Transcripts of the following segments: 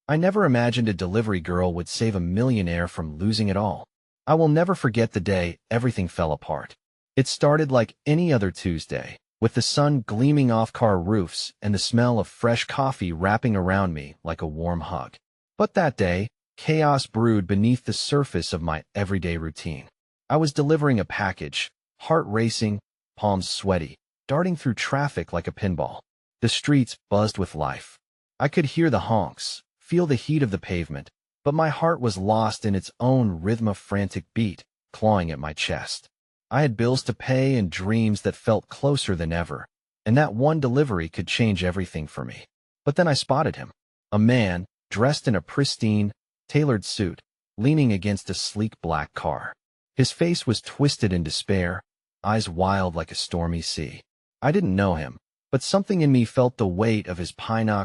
I never imagined a delivery girl would save a millionaire from losing it all. I will never forget the day everything fell apart. It started like any other Tuesday, with the sun gleaming off car roofs and the smell of fresh coffee wrapping around me like a warm hug. But that day, chaos brewed beneath the surface of my everyday routine. I was delivering a package, heart racing, palms sweaty, darting through traffic like a pinball. The streets buzzed with life. I could hear the honks, feel the heat of the pavement, but my heart was lost in its own rhythm of frantic beat, clawing at my chest. I had bills to pay and dreams that felt closer than ever, and that one delivery could change everything for me. But then I spotted him, a man dressed in a pristine, tailored suit, leaning against a sleek black car. His face was twisted in despair, eyes wild like a stormy sea. I didn't know him, but something in me felt the weight of his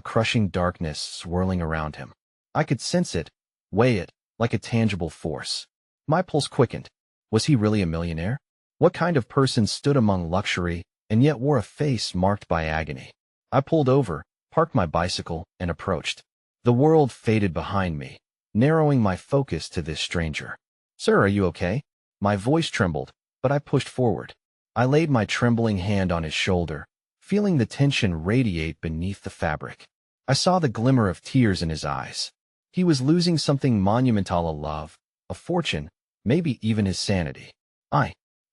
crushing darkness swirling around him. I could sense it, weigh it, like a tangible force. My pulse quickened. Was he really a millionaire? What kind of person stood among luxury and yet wore a face marked by agony? I pulled over, parked my bicycle, and approached. The world faded behind me, narrowing my focus to this stranger. "Sir, are you okay?" My voice trembled, but I pushed forward. I laid my trembling hand on his shoulder, feeling the tension radiate beneath the fabric. I saw the glimmer of tears in his eyes. He was losing something monumental: a love, a fortune, maybe even his sanity.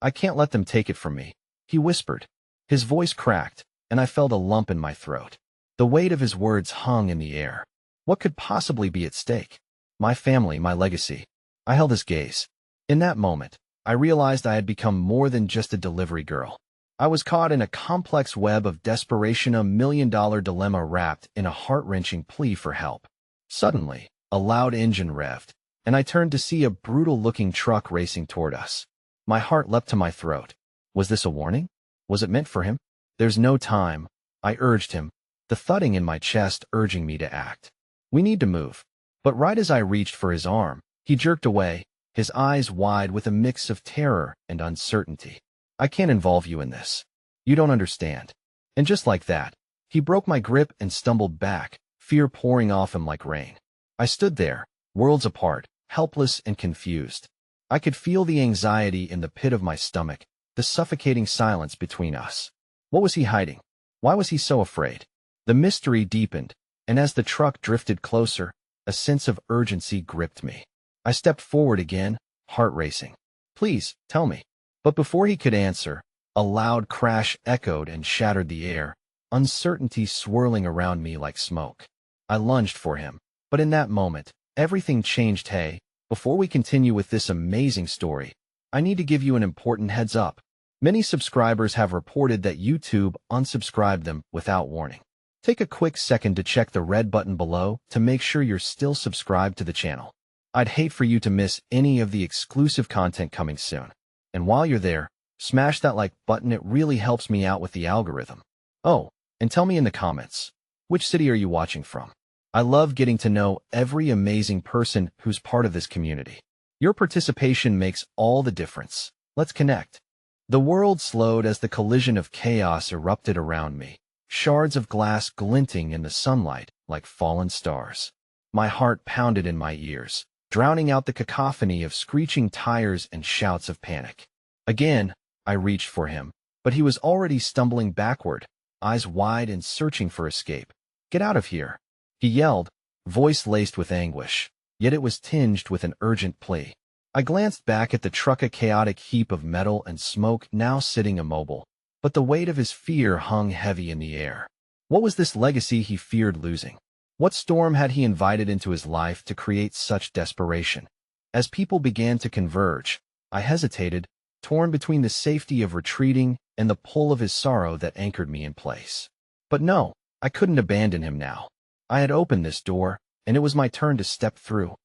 I can't let them take it from me," he whispered. His voice cracked, and I felt a lump in my throat. The weight of his words hung in the air. What could possibly be at stake? My family, my legacy. I held his gaze. In that moment, I realized I had become more than just a delivery girl. I was caught in a complex web of desperation, a million-dollar dilemma wrapped in a heart-wrenching plea for help. Suddenly, a loud engine revved, and I turned to see a brutal-looking truck racing toward us. My heart leapt to my throat. Was this a warning? Was it meant for him? "There's no time," I urged him, the thudding in my chest urging me to act. "We need to move." But right as I reached for his arm, he jerked away, his eyes wide with a mix of terror and uncertainty. "I can't involve you in this. You don't understand." And just like that, he broke my grip and stumbled back, fear pouring off him like rain. I stood there, worlds apart, helpless and confused. I could feel the anxiety in the pit of my stomach, the suffocating silence between us. What was he hiding? Why was he so afraid? The mystery deepened, and as the truck drifted closer, a sense of urgency gripped me. I stepped forward again, heart racing. "Please, tell me." But before he could answer, a loud crash echoed and shattered the air, uncertainty swirling around me like smoke. I lunged for him, but in that moment, everything changed. "Hey, before we continue with this amazing story, I need to give you an important heads up. Many subscribers have reported that YouTube unsubscribed them without warning. Take a quick second to check the red button below to make sure you're still subscribed to the channel. I'd hate for you to miss any of the exclusive content coming soon. And while you're there, smash that like button. It really helps me out with the algorithm. Oh, and tell me in the comments, which city are you watching from? I love getting to know every amazing person who's part of this community. Your participation makes all the difference. Let's connect. The world slowed as the collision of chaos erupted around me, shards of glass glinting in the sunlight like fallen stars. My heart pounded in my ears, drowning out the cacophony of screeching tires and shouts of panic. Again, I reached for him, but he was already stumbling backward, eyes wide and searching for escape. "Get out of here," he yelled, voice laced with anguish, yet it was tinged with an urgent plea. I glanced back at the truck, a chaotic heap of metal and smoke, now sitting immobile, but the weight of his fear hung heavy in the air. What was this legacy he feared losing? What storm had he invited into his life to create such desperation? As people began to converge, I hesitated, torn between the safety of retreating and the pull of his sorrow that anchored me in place. But no, I couldn't abandon him now. I had opened this door, and it was my turn to step through.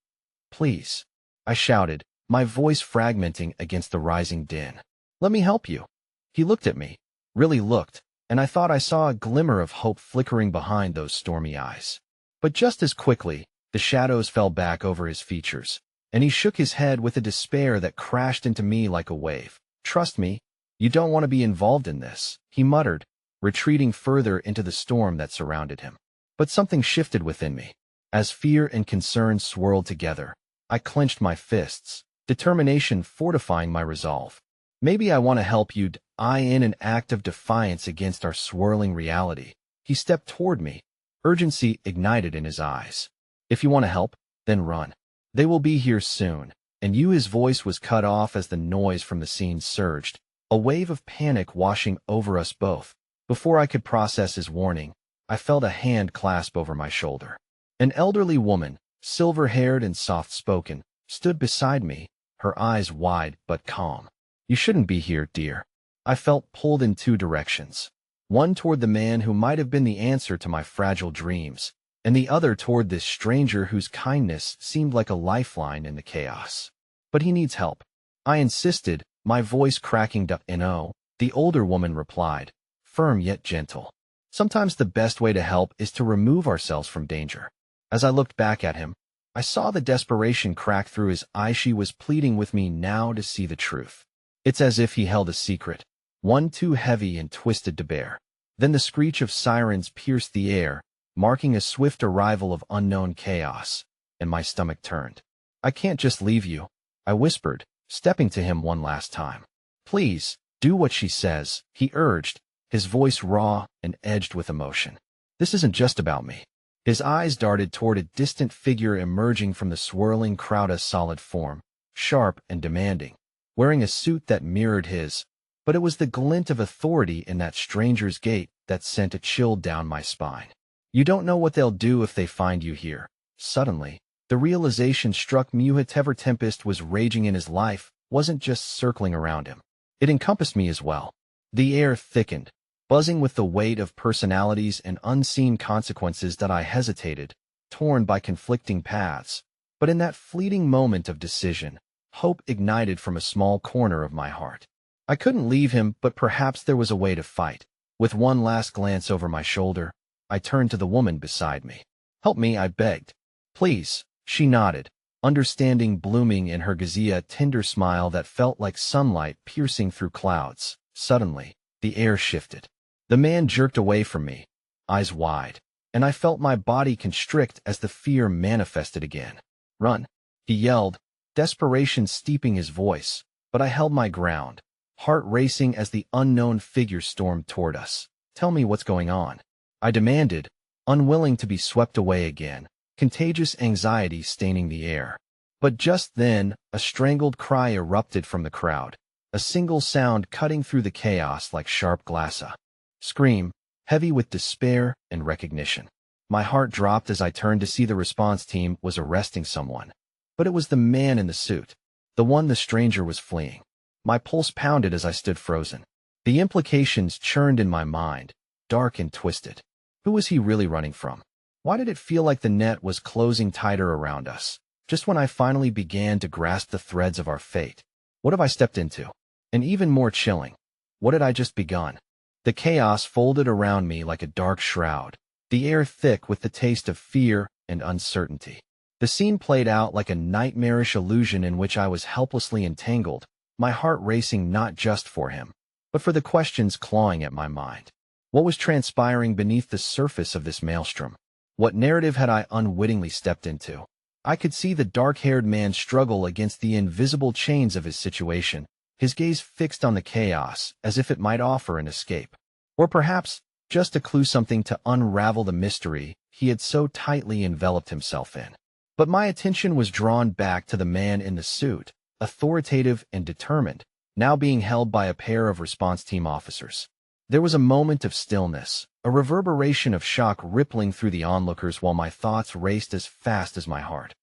"Please," I shouted, my voice fragmenting against the rising din. "Let me help you." He looked at me, really looked, and I thought I saw a glimmer of hope flickering behind those stormy eyes. But just as quickly, the shadows fell back over his features, and he shook his head with a despair that crashed into me like a wave. "Trust me, you don't want to be involved in this," he muttered, retreating further into the storm that surrounded him. But something shifted within me. As fear and concern swirled together, I clenched my fists, determination fortifying my resolve. Maybe I want to help you, I in an act of defiance against our swirling reality. He stepped toward me, urgency ignited in his eyes. If you want to help, then run. They will be here soon. And his voice was cut off as the noise from the scene surged, a wave of panic washing over us both. Before I could process his warning, I felt a hand clasp over my shoulder. An elderly woman, silver-haired and soft-spoken, stood beside me, her eyes wide but calm. You shouldn't be here, dear. I felt pulled in two directions. One toward the man who might have been the answer to my fragile dreams, and the other toward this stranger whose kindness seemed like a lifeline in the chaos. But he needs help. I insisted, my voice cracking up. No, the older woman replied, firm yet gentle. Sometimes the best way to help is to remove ourselves from danger. As I looked back at him, I saw the desperation crack through his eyes. She was pleading with me now to see the truth. It's as if he held a secret, one too heavy and twisted to bear. Then the screech of sirens pierced the air, marking a swift arrival of unknown chaos, and my stomach turned. I can't just leave you, I whispered, stepping to him one last time. Please, do what she says, he urged, his voice raw and edged with emotion. This isn't just about me. His eyes darted toward a distant figure emerging from the swirling crowd, a solid form, sharp and demanding, wearing a suit that mirrored his, but it was the glint of authority in that stranger's gait that sent a chill down my spine. You don't know what they'll do if they find you here. Suddenly, the realization struck me: whatever tempest was raging in his life wasn't just circling around him. It encompassed me as well. The air thickened, buzzing with the weight of personalities and unseen consequences that I hesitated, torn by conflicting paths. But in that fleeting moment of decision, hope ignited from a small corner of my heart. I couldn't leave him, but perhaps there was a way to fight. With one last glance over my shoulder, I turned to the woman beside me. Help me, I begged. Please, she nodded, understanding blooming in her gaze, a tender smile that felt like sunlight piercing through clouds. Suddenly, the air shifted. The man jerked away from me, eyes wide, and I felt my body constrict as the fear manifested again. Run, he yelled, desperation steeping his voice, but I held my ground, heart racing as the unknown figure stormed toward us. Tell me what's going on, I demanded, unwilling to be swept away again, contagious anxiety staining the air. But just then, a strangled cry erupted from the crowd, a single sound cutting through the chaos like sharp glass. A scream, heavy with despair and recognition. My heart dropped as I turned to see the response team was arresting someone. But it was the man in the suit, the one the stranger was fleeing. My pulse pounded as I stood frozen. The implications churned in my mind, dark and twisted. Who was he really running from? Why did it feel like the net was closing tighter around us, just when I finally began to grasp the threads of our fate? What have I stepped into? And even more chilling, what had I just begun? The chaos folded around me like a dark shroud, the air thick with the taste of fear and uncertainty. The scene played out like a nightmarish illusion in which I was helplessly entangled, my heart racing not just for him, but for the questions clawing at my mind. What was transpiring beneath the surface of this maelstrom? What narrative had I unwittingly stepped into? I could see the dark-haired man struggle against the invisible chains of his situation, his gaze fixed on the chaos as if it might offer an escape. Or perhaps, just a clue, something to unravel the mystery he had so tightly enveloped himself in. But my attention was drawn back to the man in the suit, authoritative and determined, now being held by a pair of response team officers. There was a moment of stillness, a reverberation of shock rippling through the onlookers while my thoughts raced as fast as my heart.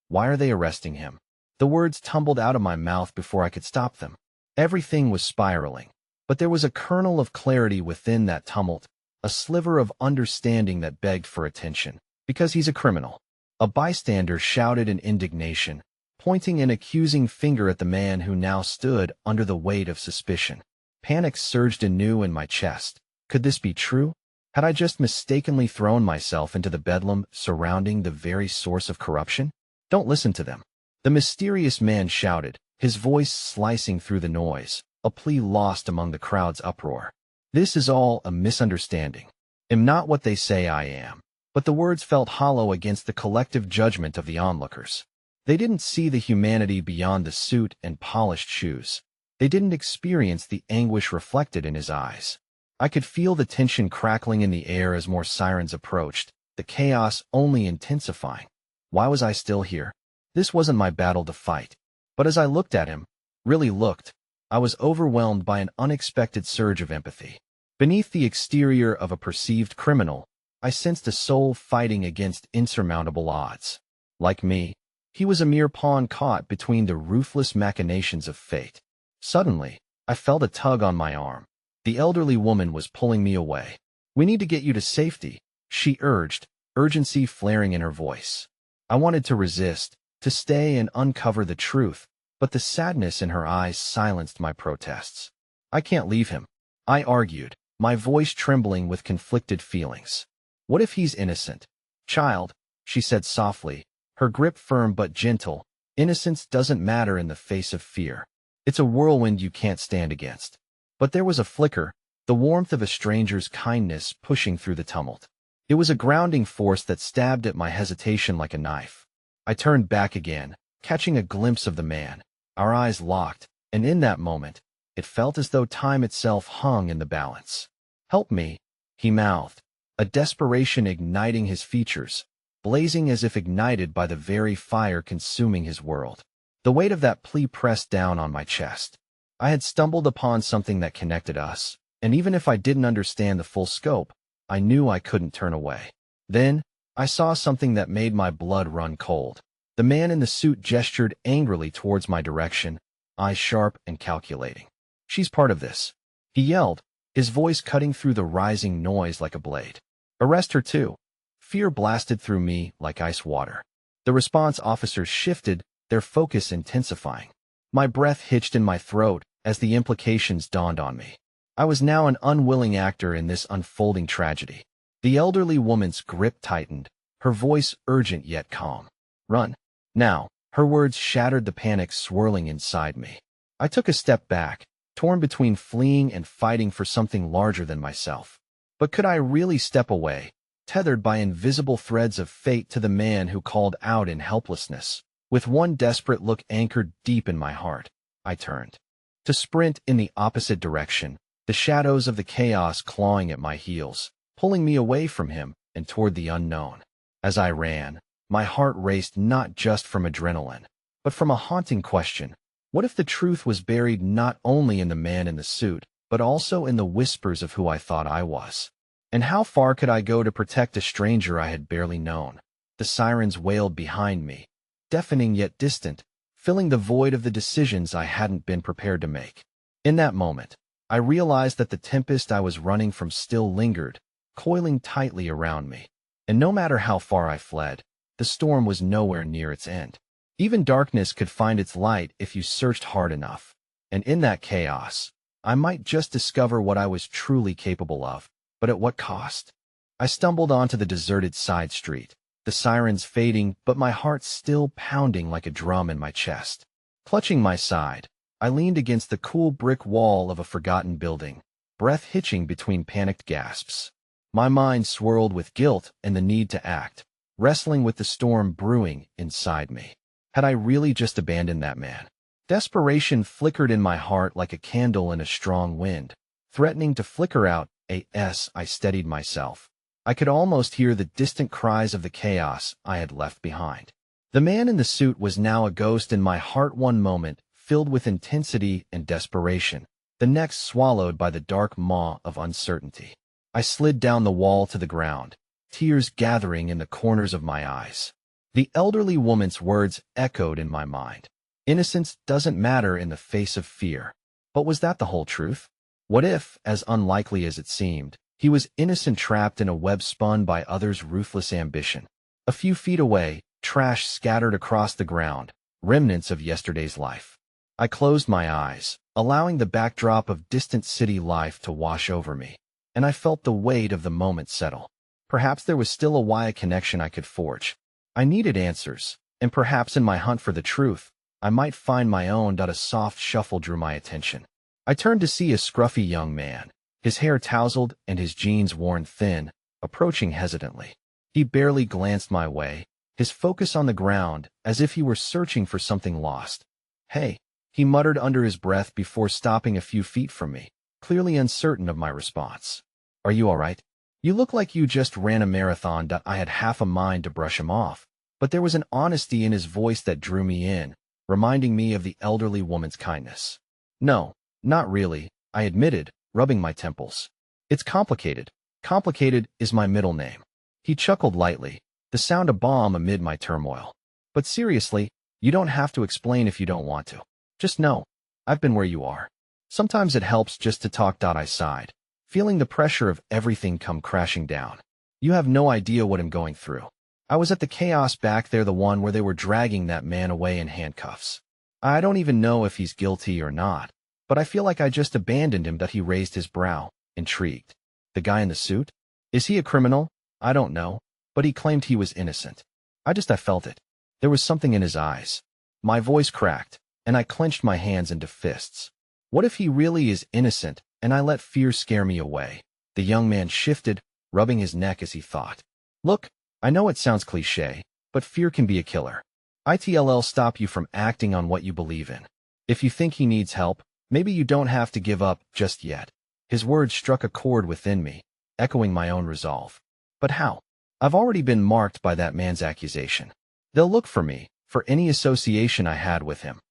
Why are they arresting him? The words tumbled out of my mouth before I could stop them. Everything was spiraling, but there was a kernel of clarity within that tumult, a sliver of understanding that begged for attention. Because he's a criminal. A bystander shouted in indignation, pointing an accusing finger at the man who now stood under the weight of suspicion. Panic surged anew in my chest. Could this be true? Had I just mistakenly thrown myself into the bedlam surrounding the very source of corruption? Don't listen to them, the mysterious man shouted, his voice slicing through the noise, a plea lost among the crowd's uproar. This is all a misunderstanding. Am not what they say I am. but the words felt hollow against the collective judgment of the onlookers. They didn't see the humanity beyond the suit and polished shoes. They didn't experience the anguish reflected in his eyes. I could feel the tension crackling in the air as more sirens approached, the chaos only intensifying. Why was I still here? This wasn't my battle to fight. But as I looked at him, really looked, I was overwhelmed by an unexpected surge of empathy. Beneath the exterior of a perceived criminal, I sensed a soul fighting against insurmountable odds. Like me, he was a mere pawn caught between the ruthless machinations of fate. Suddenly, I felt a tug on my arm. The elderly woman was pulling me away. "We need to get you to safety," she urged, urgency flaring in her voice. I wanted to resist, to stay and uncover the truth, but the sadness in her eyes silenced my protests. "I can't leave him," I argued, my voice trembling with conflicted feelings. "What if he's innocent?" "Child," she said softly, her grip firm but gentle, "innocence doesn't matter in the face of fear. It's a whirlwind you can't stand against." But there was a flicker, the warmth of a stranger's kindness pushing through the tumult. It was a grounding force that stabbed at my hesitation like a knife. I turned back again, catching a glimpse of the man. Our eyes locked, and in that moment, it felt as though time itself hung in the balance. "Help me," he mouthed, a desperation igniting his features, blazing as if ignited by the very fire consuming his world. The weight of that plea pressed down on my chest. I had stumbled upon something that connected us, and even if I didn't understand the full scope, I knew I couldn't turn away. Then, I saw something that made my blood run cold. The man in the suit gestured angrily towards my direction, eyes sharp and calculating. "She's part of this," he yelled, his voice cutting through the rising noise like a blade. "Arrest her too." Fear blasted through me like ice water. The response officers shifted, their focus intensifying. My breath hitched in my throat as the implications dawned on me. I was now an unwilling actor in this unfolding tragedy. The elderly woman's grip tightened, her voice urgent yet calm. "Run. Now." Her words shattered the panic swirling inside me. I took a step back, torn between fleeing and fighting for something larger than myself. But could I really step away, tethered by invisible threads of fate to the man who called out in helplessness? With one desperate look anchored deep in my heart, I turned. To sprint in the opposite direction, the shadows of the chaos clawing at my heels, pulling me away from him and toward the unknown. As I ran, my heart raced not just from adrenaline, but from a haunting question. What if the truth was buried not only in the man in the suit, but also in the whispers of who I thought I was? And how far could I go to protect a stranger I had barely known? The sirens wailed behind me, deafening yet distant, filling the void of the decisions I hadn't been prepared to make. In that moment, I realized that the tempest I was running from still lingered, coiling tightly around me. And no matter how far I fled, the storm was nowhere near its end. Even darkness could find its light if you searched hard enough. And in that chaos, I might just discover what I was truly capable of. But at what cost? I stumbled onto the deserted side street, the sirens fading, but my heart still pounding like a drum in my chest. Clutching my side, I leaned against the cool brick wall of a forgotten building, breath hitching between panicked gasps. My mind swirled with guilt and the need to act, wrestling with the storm brewing inside me. Had I really just abandoned that man? Desperation flickered in my heart like a candle in a strong wind, threatening to flicker out. I steadied myself. I could almost hear the distant cries of the chaos I had left behind. The man in the suit was now a ghost in my heart, one moment filled with intensity and desperation, the next swallowed by the dark maw of uncertainty. I slid down the wall to the ground, tears gathering in the corners of my eyes. The elderly woman's words echoed in my mind. Innocence doesn't matter in the face of fear. But was that the whole truth? What if, as unlikely as it seemed, he was innocent, trapped in a web spun by others' ruthless ambition? A few feet away, trash scattered across the ground, remnants of yesterday's life. I closed my eyes, allowing the backdrop of distant city life to wash over me, and I felt the weight of the moment settle. Perhaps there was still a wire connection I could forge. I needed answers, and perhaps in my hunt for the truth, I might find my own. A soft shuffle drew my attention. I turned to see a scruffy young man, his hair tousled and his jeans worn thin, approaching hesitantly. He barely glanced my way, his focus on the ground, as if he were searching for something lost. "Hey," he muttered under his breath before stopping a few feet from me, clearly uncertain of my response. "Are you all right? You look like you just ran a marathon." I had half a mind to brush him off, but there was an honesty in his voice that drew me in, reminding me of the elderly woman's kindness. "No, not really," I admitted, rubbing my temples. "It's complicated. Complicated is my middle name." He chuckled lightly, the sound of balm amid my turmoil. "But seriously, you don't have to explain if you don't want to. Just know, I've been where you are. Sometimes it helps just to talk." I sighed, feeling the pressure of everything come crashing down. "You have no idea what I'm going through. I was at the chaos back there, the one where they were dragging that man away in handcuffs. I don't even know if he's guilty or not, but I feel like I just abandoned him." He raised his brow, intrigued. "The guy in the suit? Is he a criminal?" "I don't know, but he claimed he was innocent. I felt it. There was something in his eyes." My voice cracked, and I clenched my hands into fists. What if he really is innocent, and I let fear scare me away? The young man shifted, rubbing his neck as he thought. "Look, I know it sounds cliché, but fear can be a killer. It'll stop you from acting on what you believe in. If you think he needs help, maybe you don't have to give up just yet." His words struck a chord within me, echoing my own resolve. "But how? I've already been marked by that man's accusation. They'll look for me, for any association I had with him."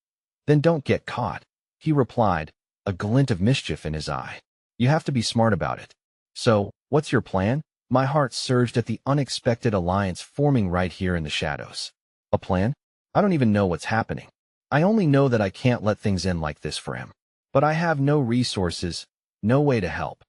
"Then don't get caught," he replied, a glint of mischief in his eye. "You have to be smart about it." "So, what's your plan?" My heart surged at the unexpected alliance forming right here in the shadows. "A plan? I don't even know what's happening. I only know that I can't let things end like this for him. But I have no resources, no way to help."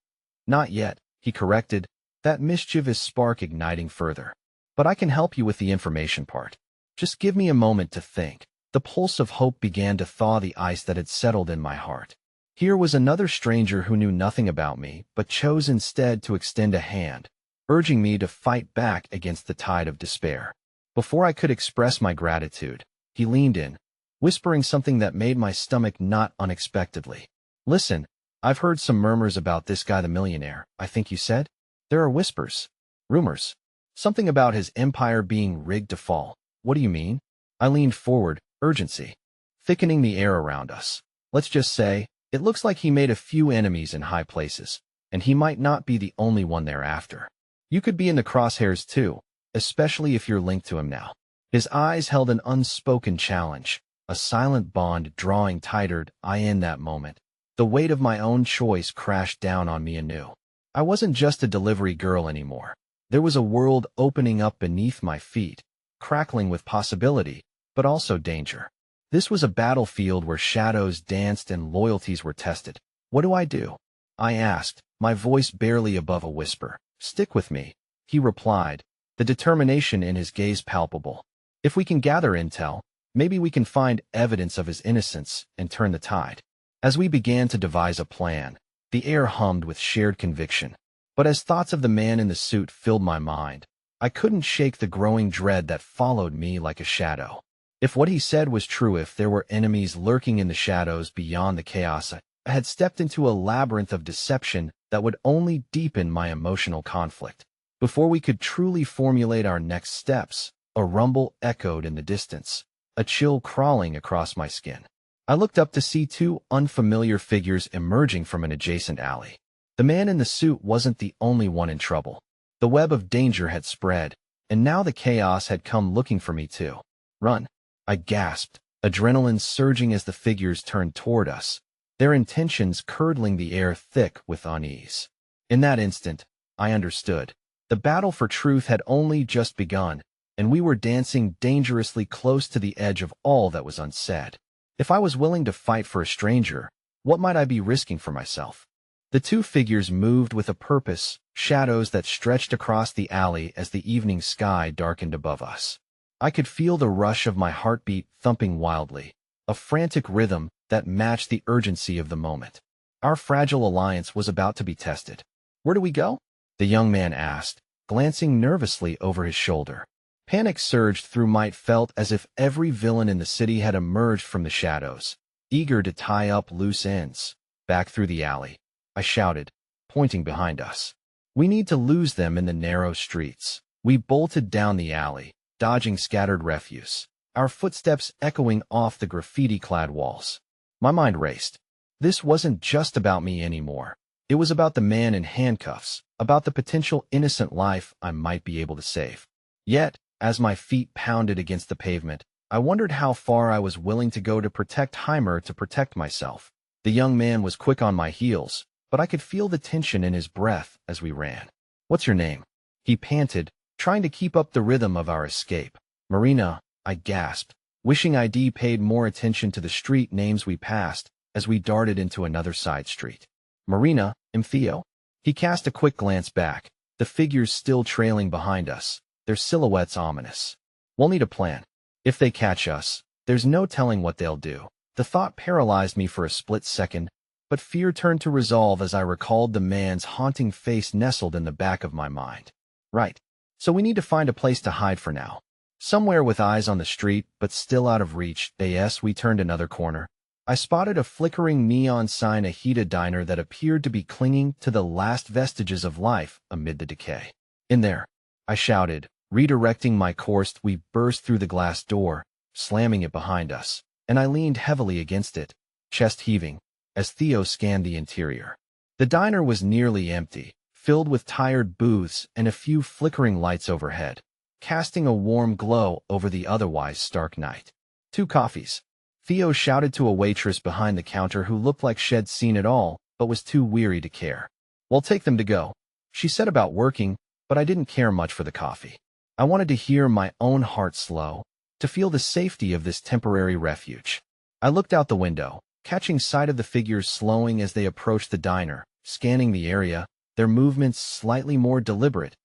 "Not yet," he corrected, that mischievous spark igniting further. "But I can help you with the information part. Just give me a moment to think." The pulse of hope began to thaw the ice that had settled in my heart. Here was another stranger who knew nothing about me, but chose instead to extend a hand, urging me to fight back against the tide of despair. Before I could express my gratitude, he leaned in, whispering something that made my stomach knot unexpectedly. "Listen, I've heard some murmurs about this guy, the millionaire, I think you said? There are whispers, rumors, something about his empire being rigged to fall. What do you mean?" I leaned forward, urgency thickening the air around us. "Let's just say, it looks like he made a few enemies in high places, and he might not be the only one thereafter. You could be in the crosshairs too, especially if you're linked to him now." His eyes held an unspoken challenge, a silent bond drawing tighter. In that moment, the weight of my own choice crashed down on me anew. I wasn't just a delivery girl anymore. There was a world opening up beneath my feet, crackling with possibility, but also danger. This was a battlefield where shadows danced and loyalties were tested. "What do I do?" I asked, my voice barely above a whisper. "Stick with me," he replied, the determination in his gaze palpable. "If we can gather intel, maybe we can find evidence of his innocence and turn the tide." As we began to devise a plan, the air hummed with shared conviction. But as thoughts of the man in the suit filled my mind, I couldn't shake the growing dread that followed me like a shadow. If what he said was true, if there were enemies lurking in the shadows beyond the chaos, I had stepped into a labyrinth of deception that would only deepen my emotional conflict. Before we could truly formulate our next steps, a rumble echoed in the distance, a chill crawling across my skin. I looked up to see two unfamiliar figures emerging from an adjacent alley. The man in the suit wasn't the only one in trouble. The web of danger had spread, and now the chaos had come looking for me too. "Run!" I gasped, adrenaline surging as the figures turned toward us, their intentions curdling the air thick with unease. In that instant, I understood. The battle for truth had only just begun, and we were dancing dangerously close to the edge of all that was unsaid. If I was willing to fight for a stranger, what might I be risking for myself? The two figures moved with a purpose, shadows that stretched across the alley as the evening sky darkened above us. I could feel the rush of my heartbeat thumping wildly, a frantic rhythm that matched the urgency of the moment. Our fragile alliance was about to be tested. "Where do we go?" the young man asked, glancing nervously over his shoulder. Panic surged through me. It felt as if every villain in the city had emerged from the shadows, eager to tie up loose ends. "Back through the alley," I shouted, pointing behind us. "We need to lose them in the narrow streets." We bolted down the alley, dodging scattered refuse, our footsteps echoing off the graffiti-clad walls. My mind raced. This wasn't just about me anymore. It was about the man in handcuffs, about the potential innocent life I might be able to save. Yet, as my feet pounded against the pavement, I wondered how far I was willing to go to protect Heimer, to protect myself. The young man was quick on my heels, but I could feel the tension in his breath as we ran. "What's your name?" he panted, trying to keep up the rhythm of our escape. "Marina," I gasped, wishing I'd paid more attention to the street names we passed as we darted into another side street. "Marina, I'm Theo." He cast a quick glance back, the figures still trailing behind us, their silhouettes ominous. "We'll need a plan. If they catch us, there's no telling what they'll do." The thought paralyzed me for a split second, but fear turned to resolve as I recalled the man's haunting face nestled in the back of my mind. Right. So we need to find a place to hide for now. Somewhere with eyes on the street, but still out of reach. As we turned another corner, I spotted a flickering neon sign, a heated diner that appeared to be clinging to the last vestiges of life amid the decay. "In there!" I shouted, redirecting my course. We burst through the glass door, slamming it behind us, and I leaned heavily against it, chest heaving, as Theo scanned the interior. The diner was nearly empty, filled with tired booths and a few flickering lights overhead, casting a warm glow over the otherwise stark night. "2 coffees." Theo shouted to a waitress behind the counter who looked like she'd seen it all, but was too weary to care. "We'll take them to go," she said about working, but I didn't care much for the coffee. I wanted to hear my own heart slow, to feel the safety of this temporary refuge. I looked out the window, catching sight of the figures slowing as they approached the diner, scanning the area, their movements slightly more deliberate.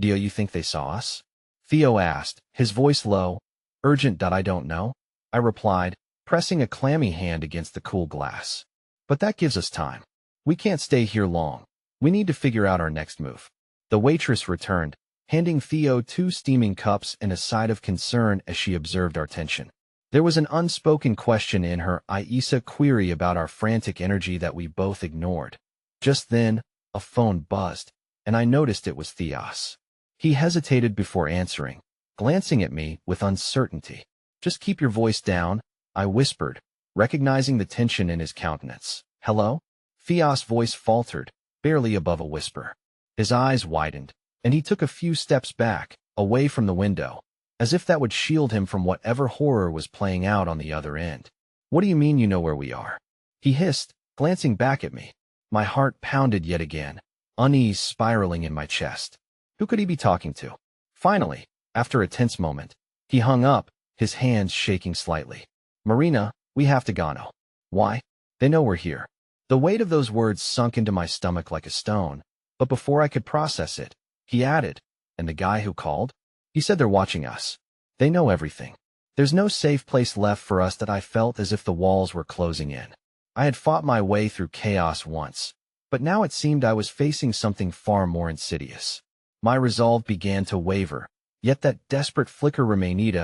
"Do you think they saw us?" Theo asked, his voice low. "Urgent. I don't know," I replied, pressing a clammy hand against the cool glass. "But that gives us time. We can't stay here long. We need to figure out our next move." The waitress returned, handing Theo 2 steaming cups and a side of concern as she observed our tension. There was an unspoken question in her query about our frantic energy that we both ignored. Just then, a phone buzzed, and I noticed it was Theos. He hesitated before answering, glancing at me with uncertainty. "Just keep your voice down," I whispered, recognizing the tension in his countenance. "Hello?" Theos' voice faltered, barely above a whisper. His eyes widened, and he took a few steps back, away from the window, as if that would shield him from whatever horror was playing out on the other end. "What do you mean you know where we are?" he hissed, glancing back at me. My heart pounded yet again, unease spiraling in my chest. Who could he be talking to? Finally, after a tense moment, he hung up, his hands shaking slightly. "Marina, we have to go." "Why?" "They know we're here." The weight of those words sunk into my stomach like a stone, but before I could process it, he added, "And the guy who called? He said they're watching us. They know everything. There's no safe place left for us." That I felt as if the walls were closing in. I had fought my way through chaos once, but now it seemed I was facing something far more insidious. My resolve began to waver, yet that desperate flicker remained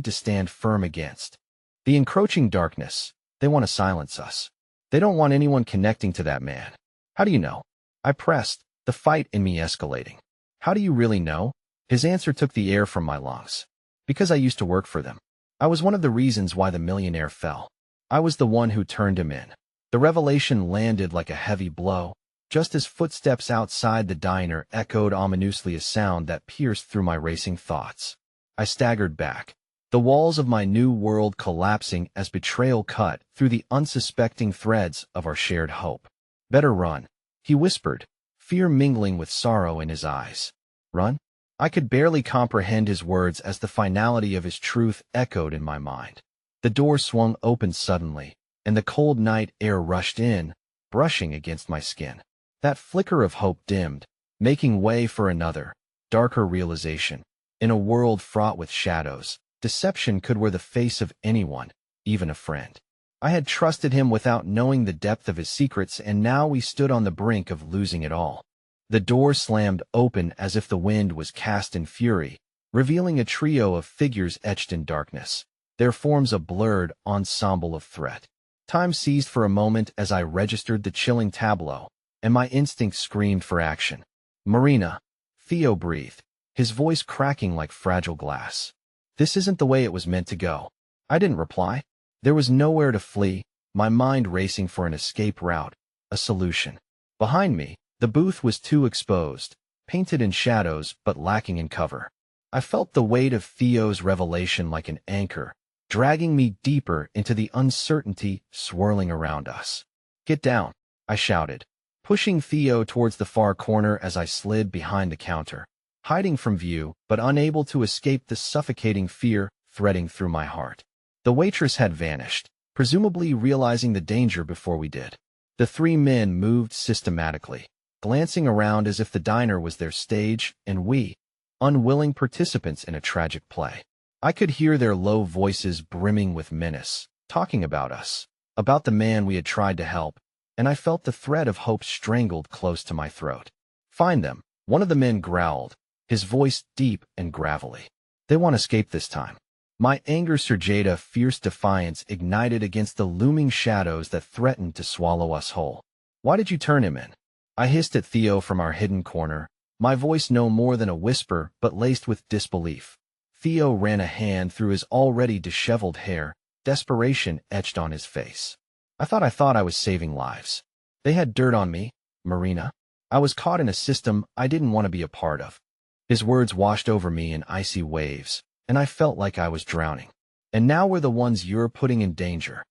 to stand firm against. The encroaching darkness. They want to silence us. They don't want anyone connecting to that man. "How do you know?" I pressed, the fight in me escalating. "How do you really know?" His answer took the air from my lungs. "Because I used to work for them. I was one of the reasons why the millionaire fell. I was the one who turned him in." The revelation landed like a heavy blow, just as footsteps outside the diner echoed ominously, a sound that pierced through my racing thoughts. I staggered back, the walls of my new world collapsing as betrayal cut through the unsuspecting threads of our shared hope. "Better run," he whispered, fear mingling with sorrow in his eyes. "Run?" I could barely comprehend his words as the finality of his truth echoed in my mind. The door swung open suddenly, and the cold night air rushed in, brushing against my skin. That flicker of hope dimmed, making way for another, darker realization. In a world fraught with shadows, deception could wear the face of anyone, even a friend. I had trusted him without knowing the depth of his secrets, and now we stood on the brink of losing it all. The door slammed open as if the wind was cast in fury, revealing a trio of figures etched in darkness, their forms a blurred ensemble of threat. Time seized for a moment as I registered the chilling tableau, and my instinct screamed for action. "Marina," Theo breathed, his voice cracking like fragile glass. This isn't the way it was meant to go. I didn't reply. There was nowhere to flee, my mind racing for an escape route, a solution. Behind me, the booth was too exposed, painted in shadows but lacking in cover. I felt the weight of Theo's revelation like an anchor, dragging me deeper into the uncertainty swirling around us. "Get down," I shouted, pushing Theo towards the far corner as I slid behind the counter, hiding from view but unable to escape the suffocating fear threading through my heart. The waitress had vanished, presumably realizing the danger before we did. The three men moved systematically, glancing around as if the diner was their stage and we, unwilling participants in a tragic play. I could hear their low voices brimming with menace, talking about us, about the man we had tried to help, and I felt the thread of hope strangled close to my throat. "Find them," one of the men growled, his voice deep and gravelly. "They won't escape this time." My anger surged, a fierce defiance ignited against the looming shadows that threatened to swallow us whole. "Why did you turn him in?" I hissed at Theo from our hidden corner, my voice no more than a whisper but laced with disbelief. Theo ran a hand through his already disheveled hair, desperation etched on his face. I thought I was saving lives. They had dirt on me, Marina. I was caught in a system I didn't want to be a part of. His words washed over me in icy waves, and I felt like I was drowning. "And now we're the ones you're putting in danger,"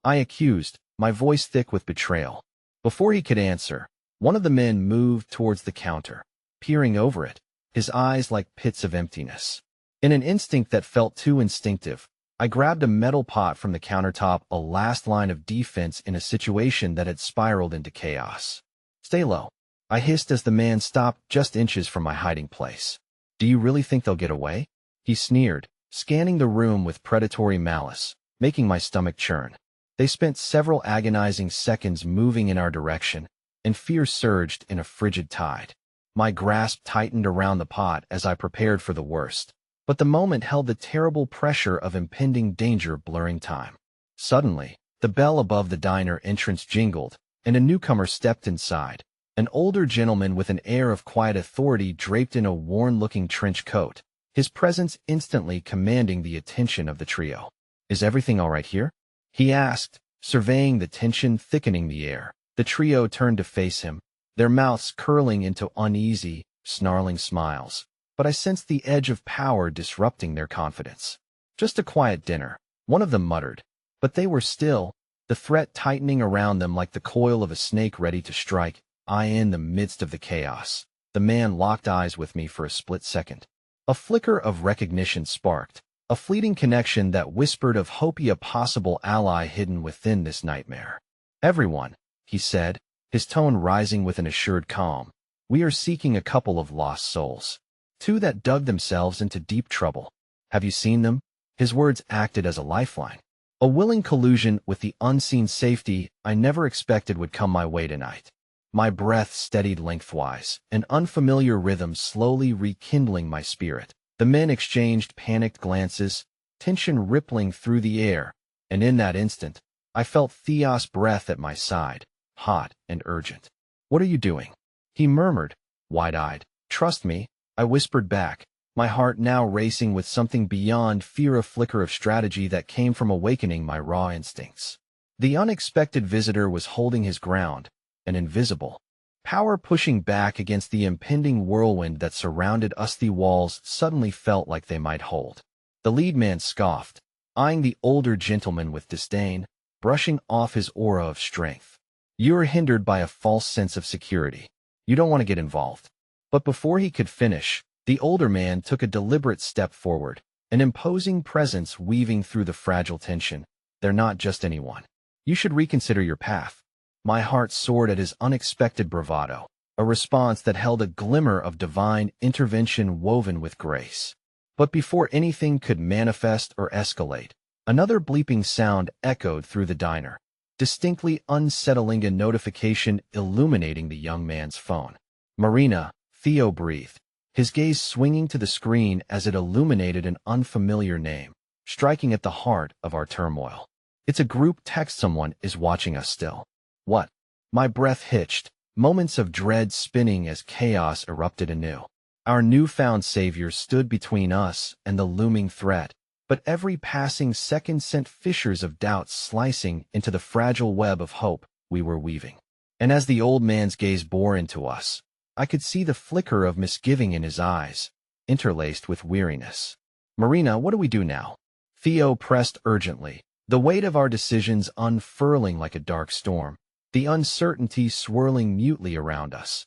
I accused, my voice thick with betrayal. Before he could answer, one of the men moved towards the counter, peering over it, his eyes like pits of emptiness. In an instinct that felt too instinctive, I grabbed a metal pot from the countertop, a last line of defense in a situation that had spiraled into chaos. "Stay low," I hissed as the man stopped just inches from my hiding place. "Do you really think they'll get away?" He sneered, scanning the room with predatory malice, making my stomach churn. They spent several agonizing seconds moving in our direction, and fear surged in a frigid tide. My grasp tightened around the pot as I prepared for the worst, but the moment held the terrible pressure of impending danger blurring time. Suddenly, the bell above the diner entrance jingled, and a newcomer stepped inside, an older gentleman with an air of quiet authority draped in a worn-looking trench coat, his presence instantly commanding the attention of the trio. "Is everything all right here?" he asked, surveying the tension thickening the air. The trio turned to face him, their mouths curling into uneasy, snarling smiles, but I sensed the edge of power disrupting their confidence. "Just a quiet dinner," one of them muttered, but they were still, the threat tightening around them like the coil of a snake ready to strike. In the midst of the chaos, the man locked eyes with me for a split second. A flicker of recognition sparked, a fleeting connection that whispered of hope, a possible ally hidden within this nightmare. "Everyone," he said, his tone rising with an assured calm, "we are seeking a couple of lost souls. Two that dug themselves into deep trouble. Have you seen them?" His words acted as a lifeline, a willing collusion with the unseen safety I never expected would come my way tonight. My breath steadied lengthwise, an unfamiliar rhythm slowly rekindling my spirit. The men exchanged panicked glances, tension rippling through the air, and in that instant, I felt Theos' breath at my side, hot and urgent. "What are you doing?" he murmured, wide-eyed. "Trust me," I whispered back, my heart now racing with something beyond fear, a flicker of strategy that came from awakening my raw instincts. The unexpected visitor was holding his ground, an invisible power pushing back against the impending whirlwind that surrounded us. The walls suddenly felt like they might hold. The lead man scoffed, eyeing the older gentleman with disdain, brushing off his aura of strength. "You're hindered by a false sense of security. You don't want to get involved." But before he could finish, the older man took a deliberate step forward, an imposing presence weaving through the fragile tension. "They're not just anyone. You should reconsider your path." My heart soared at his unexpected bravado, a response that held a glimmer of divine intervention woven with grace. But before anything could manifest or escalate, another bleeping sound echoed through the diner, distinctly unsettling, a notification illuminating the young man's phone. "Marina," Theo breathed, his gaze swinging to the screen as it illuminated an unfamiliar name, striking at the heart of our turmoil. "It's a group text. Someone is watching us still." "What?" My breath hitched, moments of dread spinning as chaos erupted anew. Our newfound savior stood between us and the looming threat, but every passing second sent fissures of doubt slicing into the fragile web of hope we were weaving. And as the old man's gaze bore into us, I could see the flicker of misgiving in his eyes, interlaced with weariness. "Marina, what do we do now?" Theo pressed urgently, the weight of our decisions unfurling like a dark storm, the uncertainty swirling mutely around us.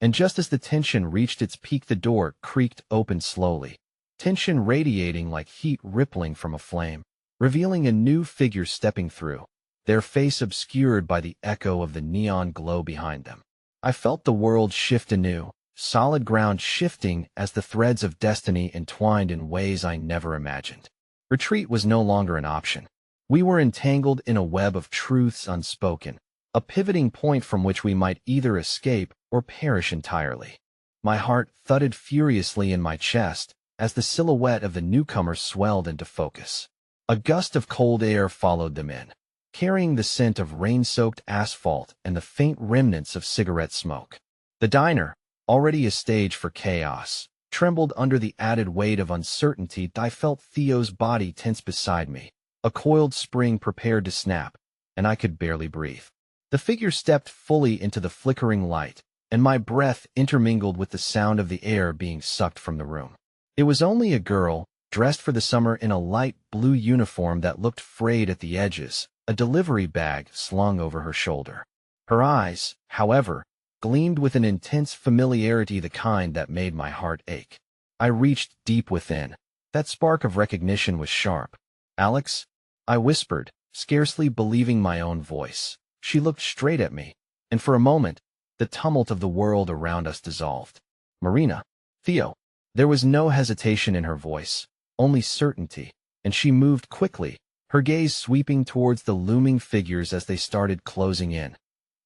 And just as the tension reached its peak, the door creaked open slowly, tension radiating like heat rippling from a flame, revealing a new figure stepping through, their face obscured by the echo of the neon glow behind them. I felt the world shift anew, solid ground shifting as the threads of destiny entwined in ways I never imagined. Retreat was no longer an option. We were entangled in a web of truths unspoken, a pivoting point from which we might either escape or perish entirely. My heart thudded furiously in my chest as the silhouette of the newcomer swelled into focus. A gust of cold air followed them in, carrying the scent of rain-soaked asphalt and the faint remnants of cigarette smoke. The diner, already a stage for chaos, trembled under the added weight of uncertainty. I felt Theo's body tense beside me, a coiled spring prepared to snap, and I could barely breathe. The figure stepped fully into the flickering light, and my breath intermingled with the sound of the air being sucked from the room. It was only a girl, dressed for the summer in a light blue uniform that looked frayed at the edges, a delivery bag slung over her shoulder. Her eyes, however, gleamed with an intense familiarity, the kind that made my heart ache. I reached deep within. That spark of recognition was sharp. "Alex?" I whispered, scarcely believing my own voice. She looked straight at me, and for a moment, the tumult of the world around us dissolved. "Marina." "Theo." There was no hesitation in her voice, only certainty, and she moved quickly, her gaze sweeping towards the looming figures as they started closing in.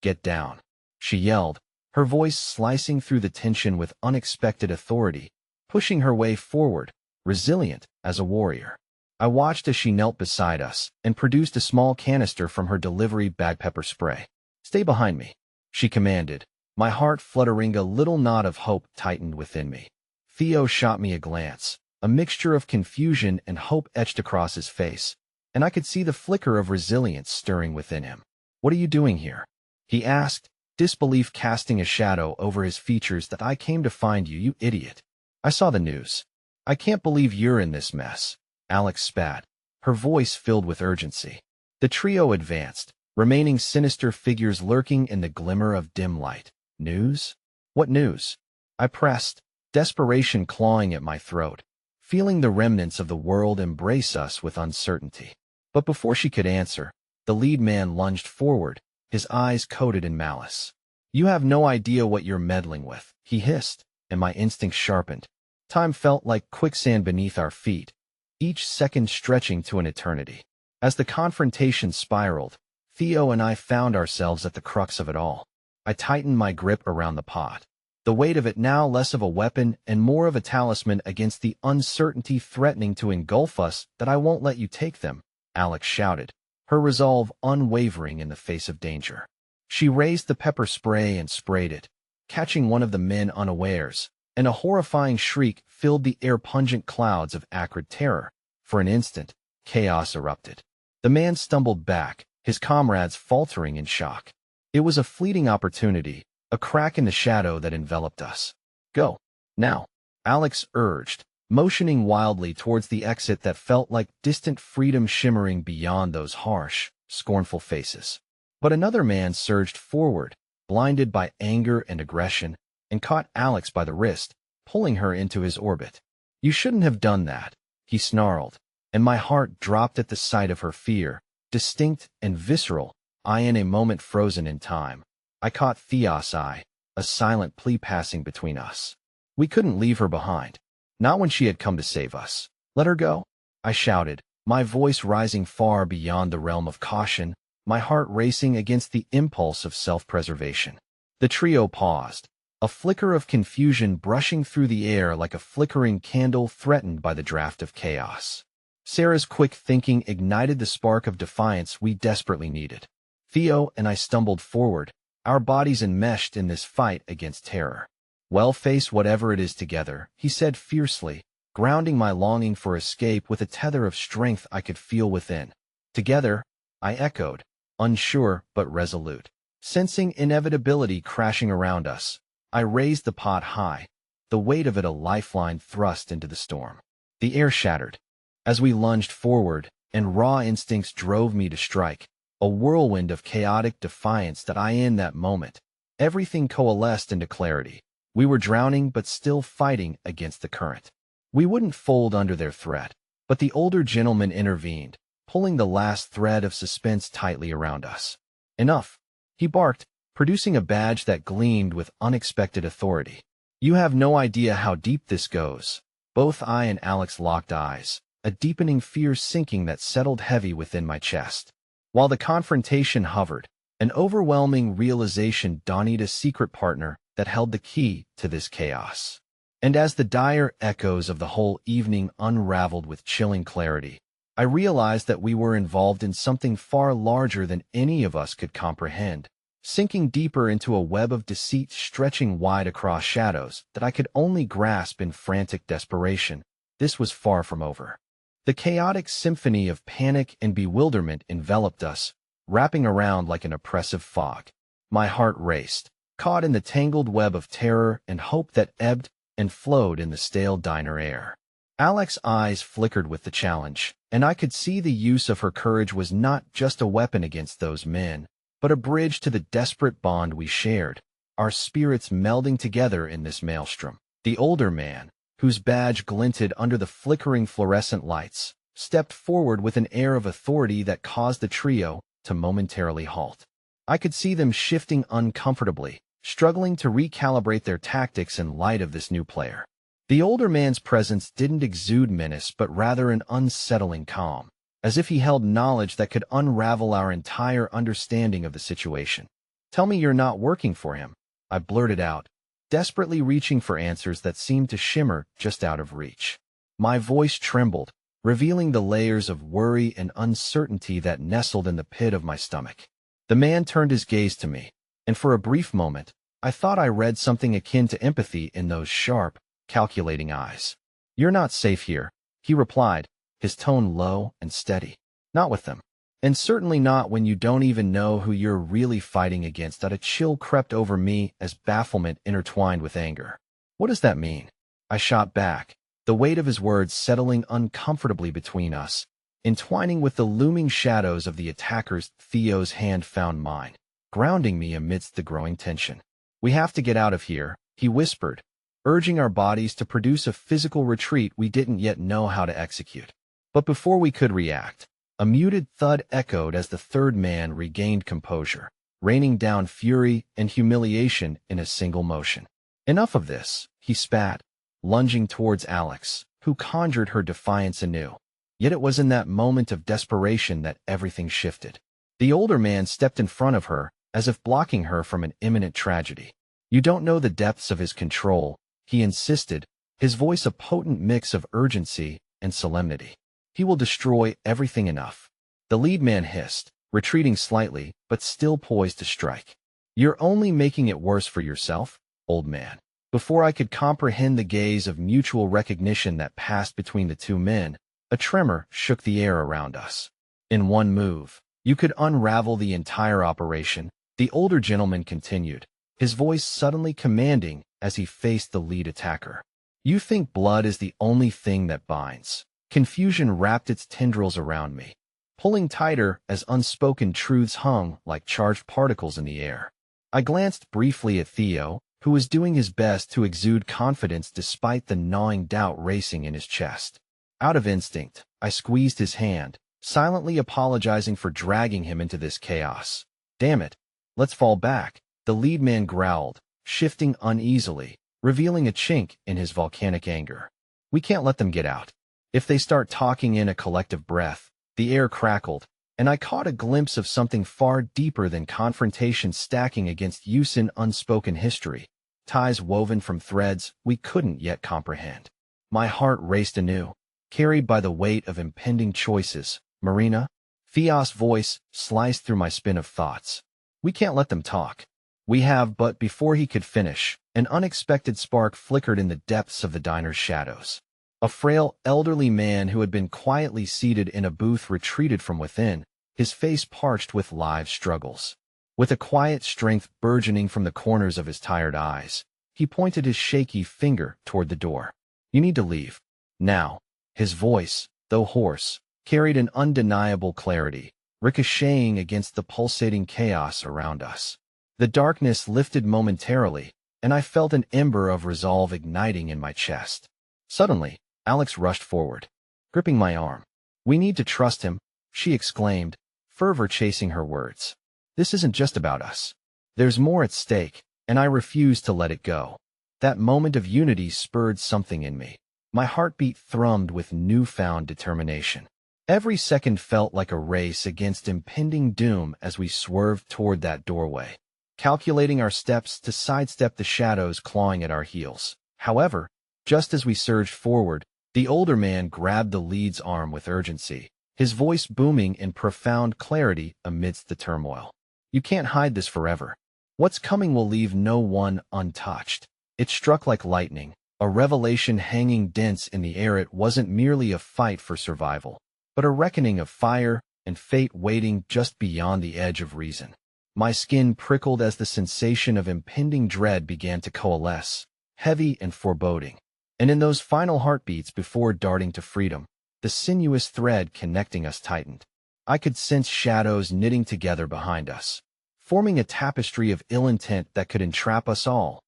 "Get down," she yelled, her voice slicing through the tension with unexpected authority, pushing her way forward, resilient as a warrior. I watched as she knelt beside us and produced a small canister from her delivery bag. "Pepper spray." "Stay behind me," she commanded, my heart fluttering. A little knot of hope tightened within me. Theo shot me a glance, a mixture of confusion and hope etched across his face, and I could see the flicker of resilience stirring within him. "What are you doing here?" he asked, disbelief casting a shadow over his features. "That I came to find you, you idiot. I saw the news. I can't believe you're in this mess." Alex spat, her voice filled with urgency. The trio advanced, remaining sinister figures lurking in the glimmer of dim light. "News? What news?" I pressed, desperation clawing at my throat, feeling the remnants of the world embrace us with uncertainty. But before she could answer, the lead man lunged forward, his eyes coated in malice. "You have no idea what you're meddling with," he hissed, and my instincts sharpened. Time felt like quicksand beneath our feet, each second stretching to an eternity. As the confrontation spiraled, Theo and I found ourselves at the crux of it all. I tightened my grip around the pot, the weight of it now less of a weapon and more of a talisman against the uncertainty threatening to engulf us. "That I won't let you take them," Alex shouted, her resolve unwavering in the face of danger. She raised the pepper spray and sprayed it, catching one of the men unawares, and a horrifying shriek filled the air. Pungent clouds of acrid terror. For an instant, chaos erupted. The man stumbled back, his comrades faltering in shock. It was a fleeting opportunity, a crack in the shadow that enveloped us. "Go, now," Alex urged, motioning wildly towards the exit that felt like distant freedom shimmering beyond those harsh, scornful faces. But another man surged forward, blinded by anger and aggression, and caught Alex by the wrist, pulling her into his orbit. "You shouldn't have done that," he snarled, and my heart dropped at the sight of her fear, distinct and visceral. I in a moment frozen in time. I caught Theos' eye, a silent plea passing between us. We couldn't leave her behind, not when she had come to save us. "Let her go," I shouted, my voice rising far beyond the realm of caution, my heart racing against the impulse of self-preservation. The trio paused, a flicker of confusion brushing through the air like a flickering candle threatened by the draft of chaos. Sarah's quick thinking ignited the spark of defiance we desperately needed. Theo and I stumbled forward, our bodies enmeshed in this fight against terror. Well, face whatever it is together, he said fiercely, grounding my longing for escape with a tether of strength I could feel within. Together, I echoed, unsure but resolute. Sensing inevitability crashing around us, I raised the pot high, the weight of it a lifeline thrust into the storm. The air shattered. As we lunged forward, and raw instincts drove me to strike, a whirlwind of chaotic defiance that I in that moment. Everything coalesced into clarity. We were drowning but still fighting against the current. We wouldn't fold under their threat, but the older gentleman intervened, pulling the last thread of suspense tightly around us. Enough, he barked, producing a badge that gleamed with unexpected authority. You have no idea how deep this goes. Both I and Alex locked eyes, a deepening fear sinking that settled heavy within my chest. While the confrontation hovered, an overwhelming realization dawned: a secret partner that held the key to this chaos. And as the dire echoes of the whole evening unraveled with chilling clarity, I realized that we were involved in something far larger than any of us could comprehend, sinking deeper into a web of deceit stretching wide across shadows that I could only grasp in frantic desperation. This was far from over. The chaotic symphony of panic and bewilderment enveloped us, wrapping around like an oppressive fog. My heart raced, caught in the tangled web of terror and hope that ebbed and flowed in the stale diner air. Alex's eyes flickered with the challenge, and I could see the use of her courage was not just a weapon against those men, but a bridge to the desperate bond we shared, our spirits melding together in this maelstrom. The older man, whose badge glinted under the flickering fluorescent lights, stepped forward with an air of authority that caused the trio to momentarily halt. I could see them shifting uncomfortably, struggling to recalibrate their tactics in light of this new player. The older man's presence didn't exude menace but rather an unsettling calm, as if he held knowledge that could unravel our entire understanding of the situation. "Tell me you're not working for him," I blurted out, desperately reaching for answers that seemed to shimmer just out of reach. My voice trembled, revealing the layers of worry and uncertainty that nestled in the pit of my stomach. The man turned his gaze to me, and for a brief moment, I thought I read something akin to empathy in those sharp, calculating eyes. "You're not safe here," he replied, his tone low and steady. "Not with them. And certainly not when you don't even know who you're really fighting against." A chill crept over me as bafflement intertwined with anger. "What does that mean?" I shot back, the weight of his words settling uncomfortably between us, entwining with the looming shadows of the attackers. Theo's hand found mine, grounding me amidst the growing tension. "We have to get out of here," he whispered, urging our bodies to produce a physical retreat we didn't yet know how to execute. But before we could react, a muted thud echoed as the third man regained composure, raining down fury and humiliation in a single motion. "Enough of this," he spat, lunging towards Alex, who conjured her defiance anew. Yet it was in that moment of desperation that everything shifted. The older man stepped in front of her, as if blocking her from an imminent tragedy. "You don't know the depths of his control," he insisted, his voice a potent mix of urgency and solemnity. "He will destroy everything." Enough, the lead man hissed, retreating slightly, but still poised to strike. "You're only making it worse for yourself, old man." Before I could comprehend the gaze of mutual recognition that passed between the two men, a tremor shook the air around us. "In one move, you could unravel the entire operation," the older gentleman continued, his voice suddenly commanding as he faced the lead attacker. "You think blood is the only thing that binds." Confusion wrapped its tendrils around me, pulling tighter as unspoken truths hung like charged particles in the air. I glanced briefly at Theo, who was doing his best to exude confidence despite the gnawing doubt racing in his chest. Out of instinct, I squeezed his hand, silently apologizing for dragging him into this chaos. "Damn it, let's fall back," the lead man growled, shifting uneasily, revealing a chink in his volcanic anger. "We can't let them get out. If they start talking in a collective breath," the air crackled, and I caught a glimpse of something far deeper than confrontation stacking against use in unspoken history, ties woven from threads we couldn't yet comprehend. My heart raced anew, carried by the weight of impending choices. "Marina," Theo's voice sliced through my spin of thoughts. "We can't let them talk. We have, but before he could finish, an unexpected spark flickered in the depths of the diner's shadows. A frail, elderly man who had been quietly seated in a booth retreated from within, his face parched with live struggles. With a quiet strength burgeoning from the corners of his tired eyes, he pointed his shaky finger toward the door. "You need to leave. Now." His voice, though hoarse, carried an undeniable clarity, ricocheting against the pulsating chaos around us. The darkness lifted momentarily, and I felt an ember of resolve igniting in my chest. Suddenly, Alex rushed forward, gripping my arm. "We need to trust him," she exclaimed, fervor chasing her words. "This isn't just about us. There's more at stake, and I refuse to let it go." That moment of unity spurred something in me. My heartbeat thrummed with newfound determination. Every second felt like a race against impending doom as we swerved toward that doorway, calculating our steps to sidestep the shadows clawing at our heels. However, just as we surged forward, the older man grabbed the lead's arm with urgency, his voice booming in profound clarity amidst the turmoil. "You can't hide this forever. What's coming will leave no one untouched." It struck like lightning, a revelation hanging dense in the air. It wasn't merely a fight for survival, but a reckoning of fire and fate waiting just beyond the edge of reason. My skin prickled as the sensation of impending dread began to coalesce, heavy and foreboding. And in those final heartbeats before darting to freedom, the sinuous thread connecting us tightened. I could sense shadows knitting together behind us, forming a tapestry of ill intent that could entrap us all.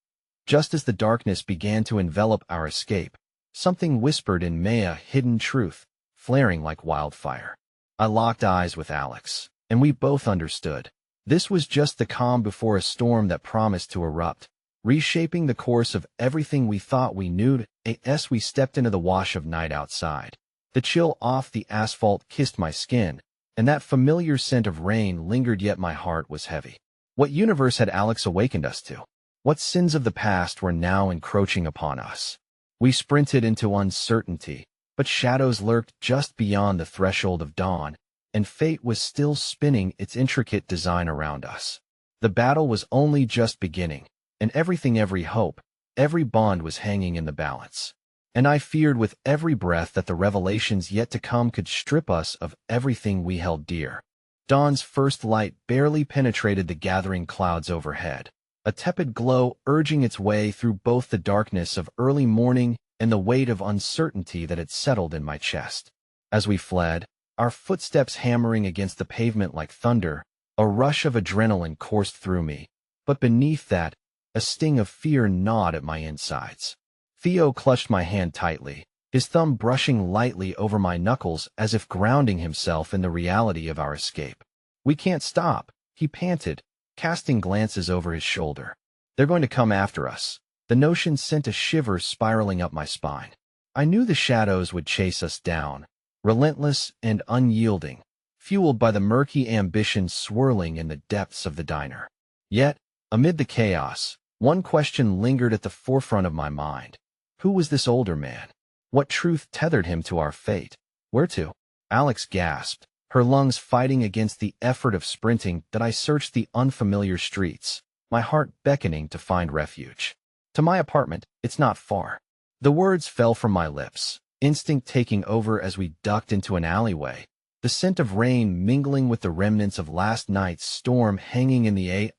Just as the darkness began to envelop our escape, something whispered in me a hidden truth, flaring like wildfire. I locked eyes with Alex, and we both understood. This was just the calm before a storm that promised to erupt, reshaping the course of everything we thought we knew. As we stepped into the wash of night outside, the chill off the asphalt kissed my skin, and that familiar scent of rain lingered, yet my heart was heavy. What universe had Alex awakened us to? What sins of the past were now encroaching upon us? We sprinted into uncertainty, but shadows lurked just beyond the threshold of dawn, and fate was still spinning its intricate design around us. The battle was only just beginning, and every hope, every bond was hanging in the balance. And I feared with every breath that the revelations yet to come could strip us of everything we held dear. Dawn's first light barely penetrated the gathering clouds overhead, a tepid glow urging its way through both the darkness of early morning and the weight of uncertainty that had settled in my chest. As we fled, our footsteps hammering against the pavement like thunder, a rush of adrenaline coursed through me, but beneath that, a sting of fear gnawed at my insides. Theo clutched my hand tightly, his thumb brushing lightly over my knuckles as if grounding himself in the reality of our escape. "We can't stop," he panted, casting glances over his shoulder. "They're going to come after us." The notion sent a shiver spiraling up my spine. I knew the shadows would chase us down, relentless and unyielding, fueled by the murky ambition swirling in the depths of the diner. Yet, amid the chaos, one question lingered at the forefront of my mind. Who was this older man? What truth tethered him to our fate? Where to? Alex gasped, her lungs fighting against the effort of sprinting. That I searched the unfamiliar streets, my heart beckoning to find refuge. "To my apartment, it's not far." The words fell from my lips, instinct taking over as we ducked into an alleyway, the scent of rain mingling with the remnants of last night's storm hanging in the air.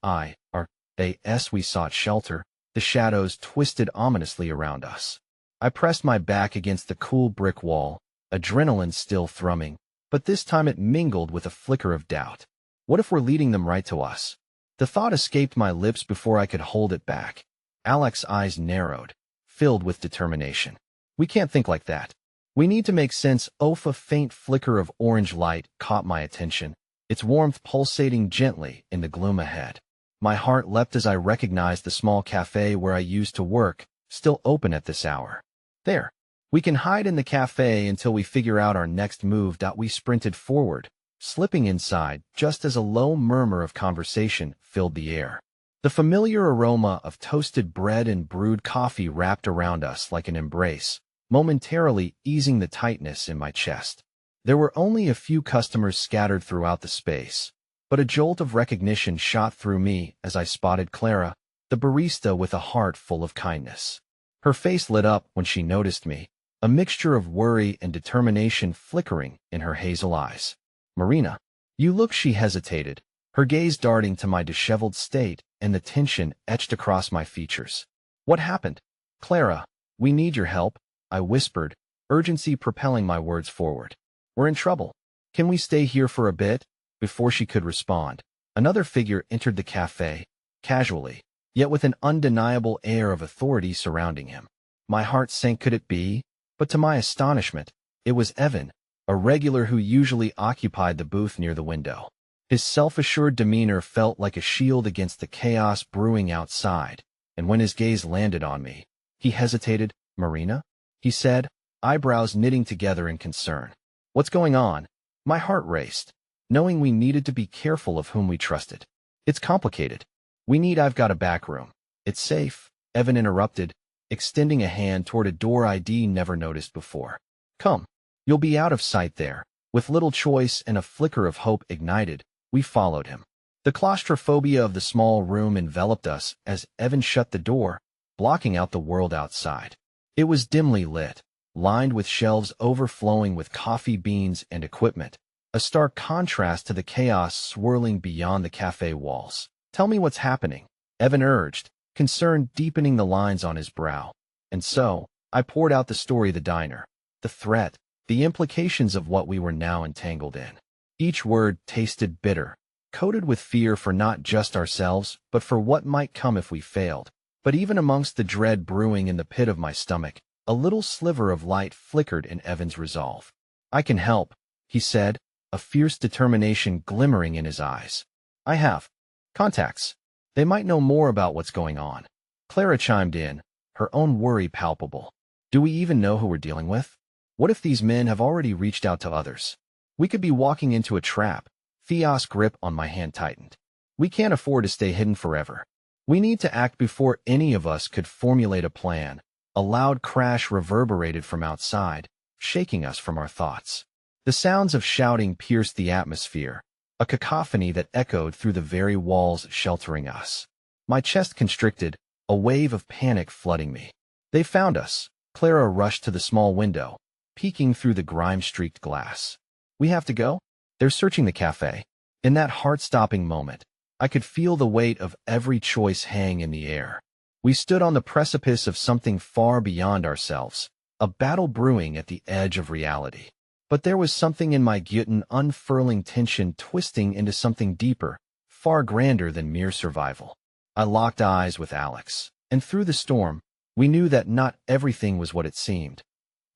As we sought shelter, the shadows twisted ominously around us. I pressed my back against the cool brick wall, adrenaline still thrumming, but this time it mingled with a flicker of doubt. What if we're leading them right to us? The thought escaped my lips before I could hold it back. Alex's eyes narrowed, filled with determination. "We can't think like that. We need to make sense." A faint flicker of orange light caught my attention, its warmth pulsating gently in the gloom ahead. My heart leapt as I recognized the small cafe where I used to work, still open at this hour. "There. We can hide in the cafe until we figure out our next move." We sprinted forward, slipping inside just as a low murmur of conversation filled the air. The familiar aroma of toasted bread and brewed coffee wrapped around us like an embrace, momentarily easing the tightness in my chest. There were only a few customers scattered throughout the space, But a jolt of recognition shot through me as I spotted Clara, the barista with a heart full of kindness. Her face lit up when she noticed me, a mixture of worry and determination flickering in her hazel eyes. "Marina, you look," she hesitated, her gaze darting to my disheveled state and the tension etched across my features. "What happened?" "Clara, we need your help," I whispered, urgency propelling my words forward. "We're in trouble. Can we stay here for a bit?" Before she could respond, another figure entered the cafe, casually, yet with an undeniable air of authority surrounding him. My heart sank. Could it be? But to my astonishment, it was Evan, a regular who usually occupied the booth near the window. His self-assured demeanor felt like a shield against the chaos brewing outside, and when his gaze landed on me, he hesitated. "Marina?" he said, eyebrows knitting together in concern. "What's going on?" My heart raced, knowing we needed to be careful of whom we trusted. "It's complicated. I've got a back room." "It's safe," Evan interrupted, extending a hand toward a door I'd never noticed before. "Come, you'll be out of sight there." With little choice and a flicker of hope ignited, we followed him. The claustrophobia of the small room enveloped us as Evan shut the door, blocking out the world outside. It was dimly lit, lined with shelves overflowing with coffee beans and equipment, a stark contrast to the chaos swirling beyond the cafe walls. "Tell me what's happening," Evan urged, concern deepening the lines on his brow. And so, I poured out the story of the diner, the threat, the implications of what we were now entangled in. Each word tasted bitter, coated with fear for not just ourselves, but for what might come if we failed. But even amongst the dread brewing in the pit of my stomach, a little sliver of light flickered in Evan's resolve. "I can help," he said, a fierce determination glimmering in his eyes. "I have contacts. They might know more about what's going on." Clara chimed in, her own worry palpable. "Do we even know who we're dealing with? What if these men have already reached out to others? We could be walking into a trap." Theo's grip on my hand tightened. "We can't afford to stay hidden forever. We need to act before any of us could formulate a plan." A loud crash reverberated from outside, shaking us from our thoughts. The sounds of shouting pierced the atmosphere, a cacophony that echoed through the very walls sheltering us. My chest constricted, a wave of panic flooding me. "They found us." Clara rushed to the small window, peeking through the grime-streaked glass. "We have to go?" "They're searching the cafe." In that heart-stopping moment, I could feel the weight of every choice hang in the air. We stood on the precipice of something far beyond ourselves, a battle brewing at the edge of reality. But there was something in my gut, an unfurling tension twisting into something deeper, far grander than mere survival. I locked eyes with Alex, and through the storm, we knew that not everything was what it seemed.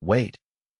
"Wait,"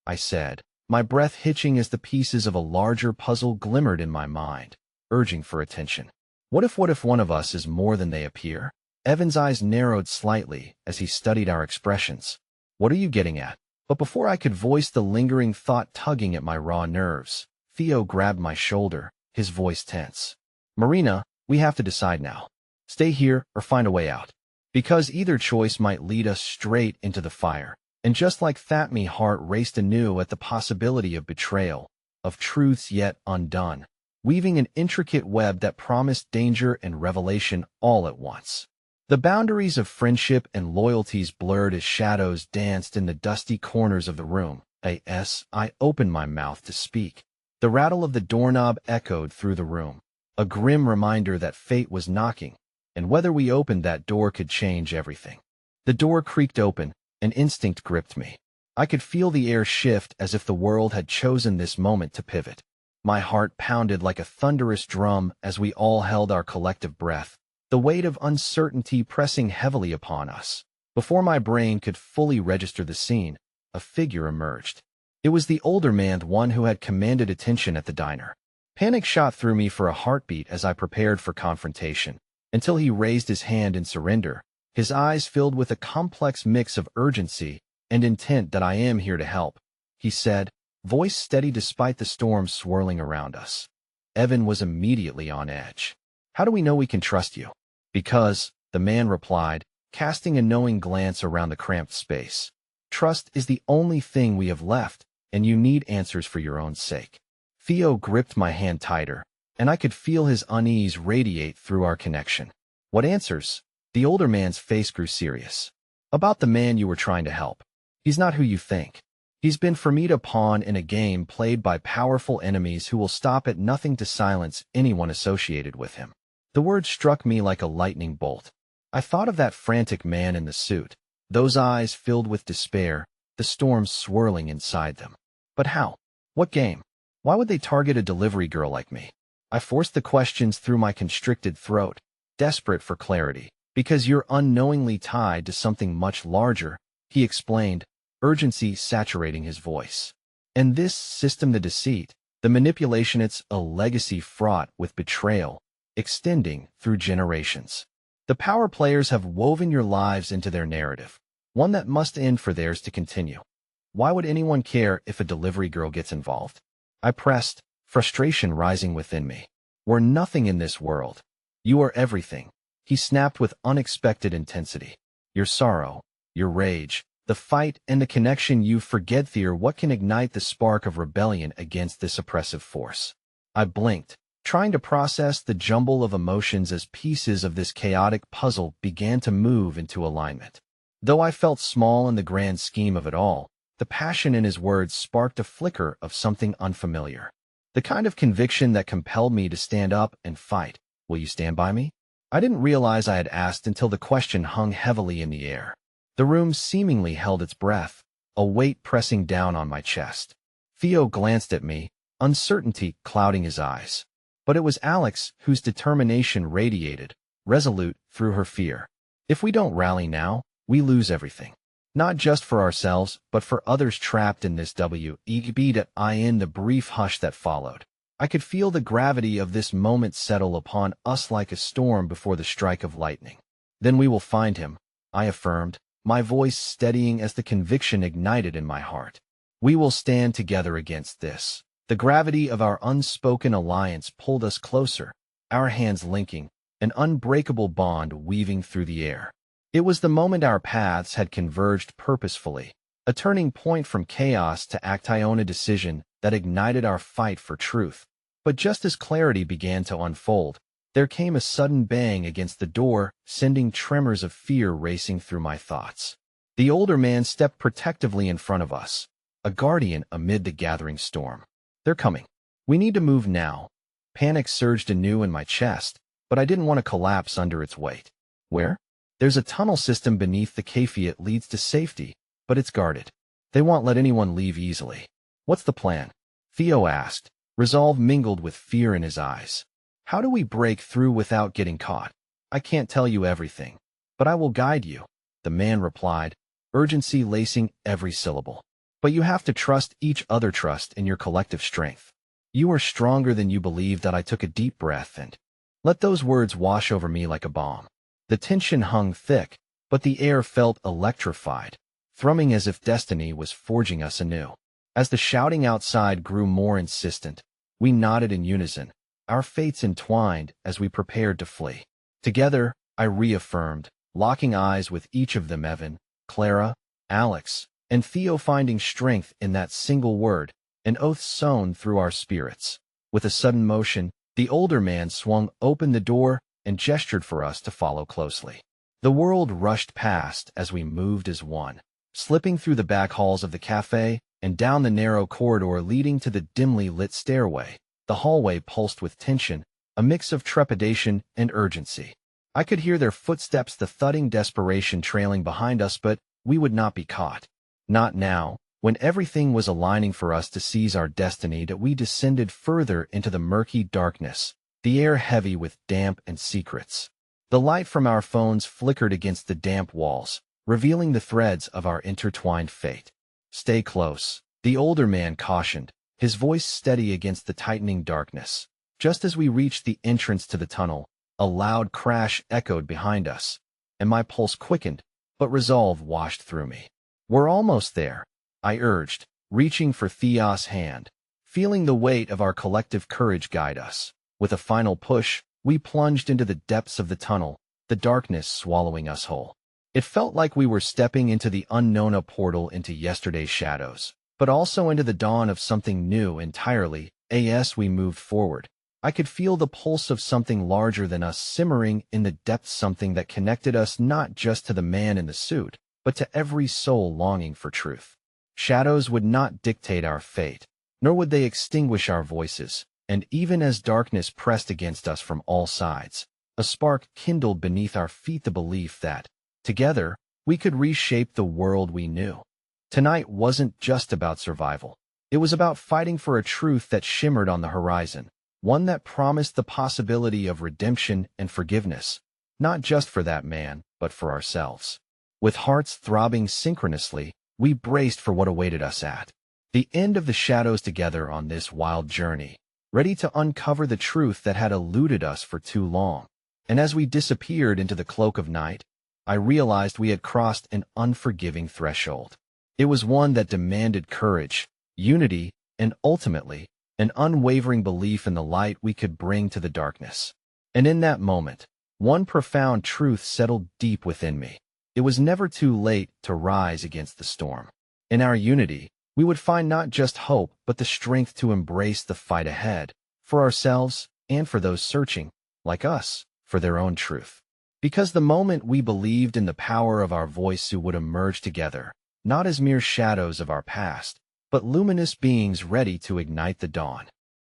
I said, my breath hitching as the pieces of a larger puzzle glimmered in my mind, urging for attention. What if one of us is more than they appear?" Evan's eyes narrowed slightly as he studied our expressions. "What are you getting at?" But before I could voice the lingering thought tugging at my raw nerves, Theo grabbed my shoulder, his voice tense. "Marina, we have to decide now. Stay here or find a way out. Because either choice might lead us straight into the fire." And just like that, my heart raced anew at the possibility of betrayal, of truths yet undone, weaving an intricate web that promised danger and revelation all at once. The boundaries of friendship and loyalties blurred as shadows danced in the dusty corners of the room. I opened my mouth to speak. The rattle of the doorknob echoed through the room, a grim reminder that fate was knocking, and whether we opened that door could change everything. The door creaked open, and instinct gripped me. I could feel the air shift as if the world had chosen this moment to pivot. My heart pounded like a thunderous drum as we all held our collective breath, the weight of uncertainty pressing heavily upon us. Before my brain could fully register the scene, a figure emerged. It was the older man, the one who had commanded attention at the diner. Panic shot through me for a heartbeat as I prepared for confrontation, until he raised his hand in surrender, his eyes filled with a complex mix of urgency and intent. "That I am here to help," he said, voice steady despite the storm swirling around us. Evan was immediately on edge. "How do we know we can trust you?" "Because," the man replied, casting a knowing glance around the cramped space, "trust is the only thing we have left, and you need answers for your own sake." Theo gripped my hand tighter, and I could feel his unease radiate through our connection. What answers? The older man's face grew serious. About the man you were trying to help. He's not who you think. He's been for me to pawn in a game played by powerful enemies who will stop at nothing to silence anyone associated with him. The word struck me like a lightning bolt. I thought of that frantic man in the suit, those eyes filled with despair, the storm swirling inside them. But how? What game? Why would they target a delivery girl like me? I forced the questions through my constricted throat, desperate for clarity. Because you're unknowingly tied to something much larger, he explained, urgency saturating his voice. And this system, the deceit, the manipulation, it's a legacy fraught with betrayal, extending through generations. The power players have woven your lives into their narrative, one that must end for theirs to continue. Why would anyone care if a delivery girl gets involved? I pressed, frustration rising within me. We're nothing in this world. You are everything. He snapped with unexpected intensity. Your sorrow, your rage, the fight and the connection, you forget fear, what can ignite the spark of rebellion against this oppressive force. I blinked, trying to process the jumble of emotions as pieces of this chaotic puzzle began to move into alignment. Though I felt small in the grand scheme of it all, the passion in his words sparked a flicker of something unfamiliar. The kind of conviction that compelled me to stand up and fight. Will you stand by me? I didn't realize I had asked until the question hung heavily in the air. The room seemingly held its breath, a weight pressing down on my chest. Theo glanced at me, uncertainty clouding his eyes. But it was Alex whose determination radiated, resolute through her fear. If we don't rally now, we lose everything. Not just for ourselves, but for others trapped in this in the brief hush that followed. I could feel the gravity of this moment settle upon us like a storm before the strike of lightning. Then we will find him, I affirmed, my voice steadying as the conviction ignited in my heart. We will stand together against this. The gravity of our unspoken alliance pulled us closer, our hands linking, an unbreakable bond weaving through the air. It was the moment our paths had converged purposefully, a turning point from chaos to action, a decision that ignited our fight for truth. But just as clarity began to unfold, there came a sudden bang against the door, sending tremors of fear racing through my thoughts. The older man stepped protectively in front of us, a guardian amid the gathering storm. They're coming. We need to move now. Panic surged anew in my chest, but I didn't want to collapse under its weight. Where? There's a tunnel system beneath the cafe. It leads to safety, but it's guarded. They won't let anyone leave easily. What's the plan? Theo asked, resolve mingled with fear in his eyes. How do we break through without getting caught? I can't tell you everything, but I will guide you, the man replied, urgency lacing every syllable. But you have to trust each other, trust in your collective strength. You are stronger than you believe. That I took a deep breath and let those words wash over me like a bomb. The tension hung thick, but the air felt electrified, thrumming as if destiny was forging us anew. As the shouting outside grew more insistent, we nodded in unison, our fates entwined as we prepared to flee. Together, I reaffirmed, locking eyes with each of them, Evan, Clara, Alex, and Theo, finding strength in that single word, an oath sown through our spirits. With a sudden motion, the older man swung open the door and gestured for us to follow closely. The world rushed past as we moved as one, slipping through the back halls of the cafe and down the narrow corridor leading to the dimly lit stairway. The hallway pulsed with tension, a mix of trepidation and urgency. I could hear their footsteps, the thudding desperation trailing behind us, but we would not be caught. Not now, when everything was aligning for us to seize our destiny. That we descended further into the murky darkness, the air heavy with damp and secrets. The light from our phones flickered against the damp walls, revealing the threads of our intertwined fate. Stay close, the older man cautioned, his voice steady against the tightening darkness. Just as we reached the entrance to the tunnel, a loud crash echoed behind us, and my pulse quickened, but resolve washed through me. We're almost there, I urged, reaching for Theo's hand, feeling the weight of our collective courage guide us. With a final push, we plunged into the depths of the tunnel, the darkness swallowing us whole. It felt like we were stepping into the unknown, a portal into yesterday's shadows, but also into the dawn of something new entirely. As we moved forward, I could feel the pulse of something larger than us simmering in the depths, something that connected us not just to the man in the suit, but to every soul longing for truth. Shadows would not dictate our fate, nor would they extinguish our voices, and even as darkness pressed against us from all sides, a spark kindled beneath our feet, the belief that, together, we could reshape the world we knew. Tonight wasn't just about survival. It was about fighting for a truth that shimmered on the horizon, one that promised the possibility of redemption and forgiveness, not just for that man, but for ourselves. With hearts throbbing synchronously, we braced for what awaited us at the end of the shadows, together on this wild journey, ready to uncover the truth that had eluded us for too long. And as we disappeared into the cloak of night, I realized we had crossed an unforgiving threshold. It was one that demanded courage, unity, and ultimately, an unwavering belief in the light we could bring to the darkness. And in that moment, one profound truth settled deep within me. It was never too late to rise against the storm. In our unity, we would find not just hope, but the strength to embrace the fight ahead, for ourselves and for those searching, like us, for their own truth. Because the moment we believed in the power of our voice, we would emerge together, not as mere shadows of our past, but luminous beings ready to ignite the dawn.